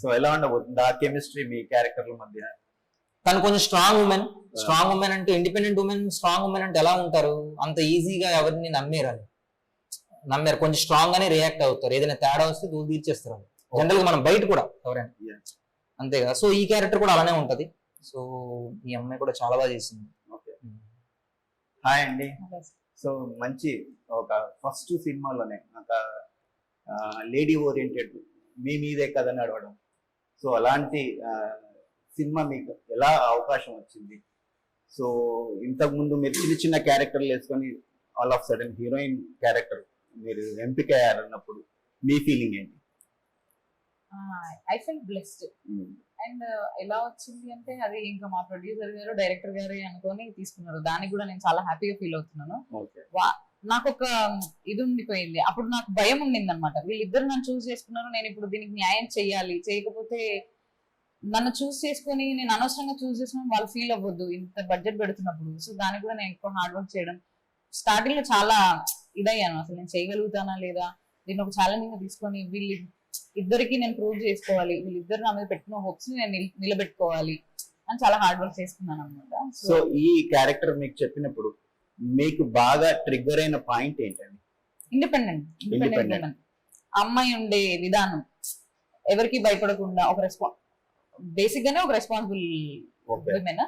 So ఎలా ఉండబోతుంది ఆ కెమిస్ట్రీ మీ క్యారెక్టర్ల మధ్య? తను కొంచెం స్ట్రాంగ్ ఉమెన్ అంటే ఇండిపెండెంట్ ఉమెన్, స్ట్రాంగ్ ఉమెన్ అంటే ఎలా ఉంటారు? అంత ఈజీగా ఎవరిని నమ్మారు, కొంచెం స్ట్రాంగ్ గానే రియాక్ట్ అవుతారు. ఏదైనా తేడా వస్తే దూరం తీర్చేస్తారు. జనరల్ గా మనం బయట కూడా ఎవరైనా అంతే కదా. సో ఈ క్యారెక్టర్ కూడా అలానే ఉంటది. సో ఈ అమ్మాయి కూడా చాలా బాగా చేసింది. ఓకే, హాయ్ అండి. సో మంచి ఒక ఫస్ట్ సినిమాలోనే ఒక లేడీ ఓరియంటెడ్ మీ మీదే కథ నడవడం, సో అలాంటి సినిమా మీకు ఎలా అవకాశం వచ్చింది? సో ఇంతకు ముందు మీరు చిన్న చిన్న క్యారెక్టర్లు వేసుకొని all of sudden heroine character మీరు ఎంపిక అయ్యారన్నప్పుడు మీ ఫీలింగ్ ఏంటి? I feel blessed. అండ్ ఎలా వచ్చింది అంటే అది ఇంకా మా ప్రొడ్యూసర్ గారు డైరెక్టర్ గారు అనుకొని తీసుకున్నారు. దానికి కూడా నేను చాలా హ్యాపీగా ఫీల్ అవుతున్నాను. నాకు ఒక ఇది ఉండిపోయింది. అప్పుడు నాకు భయం ఉండింది అనమాట. వీళ్ళిద్దరు నన్ను చూస్ చేసుకున్నారు, నేను ఇప్పుడు దీనికి న్యాయం చెయ్యాలి, చేయకపోతే నన్ను చూస్ చేసుకుని నేను అనవసరంగా చూస్ చేసుకుని వాళ్ళు ఫీల్ అవ్వద్దు ఇంత బడ్జెట్ పెడుతున్నప్పుడు. సో దానికి కూడా నేను ఎక్కువ హార్డ్ వర్క్ చేయడం స్టార్టింగ్ లో చాలా ఇదయ్యాను. అసలు నేను చేయగలుగుతానా లేదా, దీన్ని ఒక ఛాలెంజింగ్ గా తీసుకొని వీళ్ళు ఇద్దరికి నేను ప్రూవ్ చేసుకోవాలి, వీళ్ళిద్దరు నా మీద పెట్టిన హోప్స్ ని నేను నిలబెట్టుకోవాలి అని చాలా హార్డ్ వర్క్ చేసుకున్నాను అనమాట. సో ఈ క్యారెక్టర్ మీకు చెప్పినప్పుడు మీకు బాగా ట్రిగ్గర్ అయిన పాయింట్ ఏంటండి? ఇండిపెండెంట్ అమ్మాయి ఉండే విధానం, ఎవరికి భయపడకుండా ఒక బేసిక్ గానే ఒక రెస్పాన్సిబుల్ విమెన్,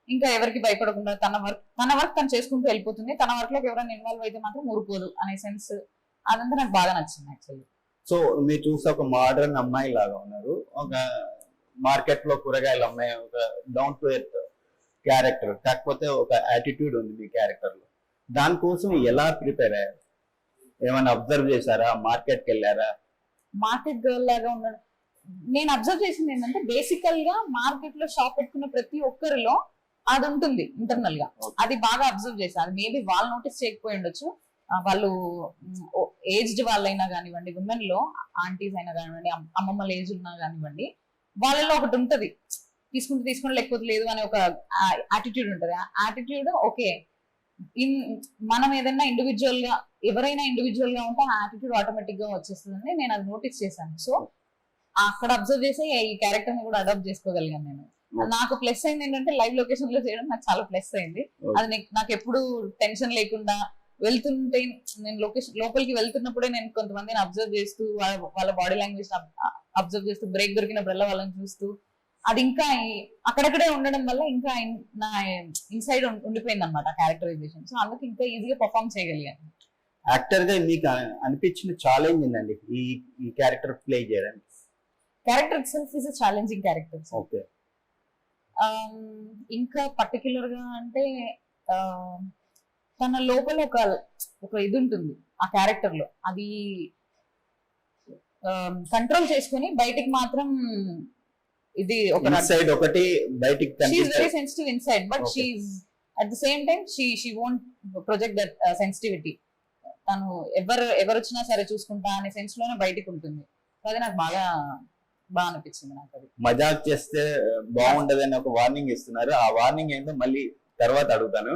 ఇంకా ఎవరికి భయపడకుండా తన వర్క్ తను చేసుకుంటూ వెళ్ళిపోతుంది. తన వర్క్ లోకి ఎవరైనా ఇన్వాల్వ్ అయితే మాత్రం ఊరుకోదు అనే సెన్స్, అదంతా నాకు బాగా నచ్చింది యాక్చువల్లీ. సో మీరు చూస్తే ఒక మోడర్న్ అమ్మాయి లాగా ఉన్నారు, ఒక మార్కెట్ లో కూరగాయల అమ్మాయి, ఒక డౌన్ టు ఎర్త్ క్యారెక్టర్, కాకపోతే ఒక యాటిట్యూడ్ ఉంది మీ క్యారెక్టర్ లో. దానికోసం ఎలా ప్రిపేర్ అయ్యారు? ఏమైనా అబ్జర్వ్ చేశారా? మార్కెట్కి వెళ్ళారా? మార్కెట్ గర్ల్ లాగా ఉన్నాడు. నేను అబ్జర్వ్ చేసింది ఏంటంటే బేసికల్ గా మార్కెట్ లో షాప్ పెట్టుకున్న ప్రతి ఒక్కరిలో అది ఉంటుంది ఇంటర్నల్ గా. అది బాగా అబ్జర్వ్ చేశాను. అది మేబీ వాళ్ళు నోటీస్ చేయకపోయి ఉండొచ్చు. వాళ్ళు ఏజ్డ్ వాళ్ళైనా కానివ్వండి, విమెన్ లో ఆంటీస్ అయినా కానివ్వండి, అమ్మమ్మల ఏజ్ ఉన్నా కానివ్వండి, వాళ్ళలో ఒకటి ఉంటది, తీసుకుంటే లేకపోతే లేదు అనే ఒక యాటిట్యూడ్ ఉంటది. ఆ యాటిట్యూడ్ ఓకే, మనం ఏదైనా ఎవరైనా ఇండివిజువల్ గా ఉంటే ఆ యాటిట్యూడ్ ఆటోమేటిక్ గా వచ్చేస్తుందని నేను అది నోటీస్ చేశాను. సో అక్కడ అబ్జర్వ్ చేసి ఈ క్యారెక్టర్ ని కూడా అడాప్ట్ చేసుకోగలిగాను నేను. నాకు ప్లస్ అయింది ఏంటంటే లైవ్ లొకేషన్ లో చేయడం నాకు చాలా ప్లస్ అయింది. అది నాకు ఎప్పుడు టెన్షన్ లేకుండా వెళ్తుంటే, నేను లోపలికి వెళ్తున్నప్పుడే నేను కొంతమందిని అబ్జర్వ్ చేస్తూ వాళ్ళ బాడీ లాంగ్వేజ్ అబ్జర్వ్ చేస్తూ, బ్రేక్ దొరికినప్పుడల్లా వాళ్ళని చూస్తూ, అది ఇంకా అక్కడక్కడే ఉండడం వల్ల ఇంకా నా ఇన్సైడ్ ఉండిపోయింది అనమాట క్యారెక్టరైజేషన్. సో అందుకు ఇంకా ఈజీగా పర్ఫామ్ చేయగలిగాను. యాక్టర్ గా మీకు అనిపించిన ఛాలెంజ్ ఏంటండి ఈ క్యారెక్టర్ ప్లే చేయడానికి? Character it self is challenging character. Okay. ఇంకా పర్టికులర్ గా అంటే తన లోపల ఒక ఇది ఉంటుంది ఆ క్యారెక్టర్ లో, అది కంట్రోల్ చేసుకుని బయటికి మాత్రం ఇది ఒకటి బయటికి very sensitive inside, but she at the same time she won't project that sensitivity. తను ఎవరు వచ్చినా సరే చూసుకుంటా అనే సెన్స్ లోనే బయటికి ఉంటుంది. అది నాకు బాగా అనిపించింది. నాకు అది మజాక్ చేస్తే బాగుండదని ఒక వార్నింగ్ ఇస్తున్నారు. ఆ వార్నింగ్ ఏంటో మళ్ళీ తర్వాత అడుగుతాను.